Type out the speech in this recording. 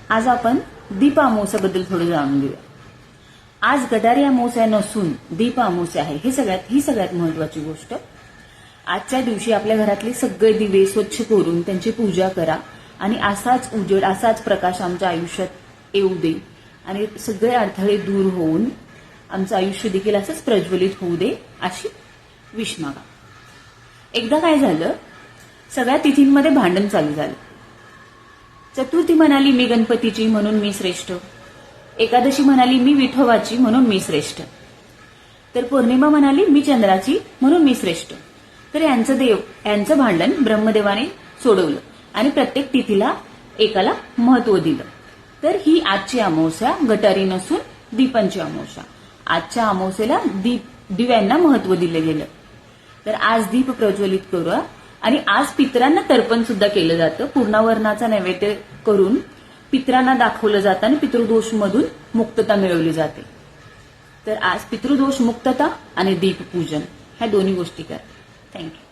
आज आपण दीप अमावस्याबद्दल थोडं जाणून घेऊया. आज गटारी अमावस्या नसून दीप अमावस्या आहे. ही सगळ्यात महत्वाची गोष्ट. आजच्या दिवशी आपल्या घरातले सगळे दिवे स्वच्छ करून त्यांची पूजा करा आणि असाच उजेड असाच प्रकाश आमच्या आयुष्यात येऊ दे आणि सगळे अडथळे दूर होऊन आमचं आयुष्य देखील असंच प्रज्वलित होऊ दे अशी विश मागा. एकदा काय झालं, सगळ्या तिथींमध्ये भांडण चालू झालं. चतुर्थी म्हणाली मी गणपतीची म्हणून मी श्रेष्ठ, एकादशी म्हणाली मी विठोबाची म्हणून मी श्रेष्ठ, तर पौर्णिमा म्हणाली मी चंद्राची म्हणून मी श्रेष्ठ. तर यांचं भांडण ब्रह्मदेवाने सोडवलं आणि प्रत्येक तिथीला एकाला महत्व दिलं. तर ही आजची अमावस्या गटारी नसून दीपांची अमावस्या. आजच्या अमावस्येला दिव्यांना महत्व दिलं गेलं. तर आज दीप प्रज्वलित करूया आणि आज पितरांना तर्पण सुद्धा केलं जातं. पूर्णावरणाचा नैवेद्य करून पितरांना दाखवलं जातं आणि पितृदोष मधून मुक्तता मिळवली जाते. तर आज पितृदोष मुक्तता आणि दीप पूजन ह्या दोन्ही गोष्टी करा. थँक्यू.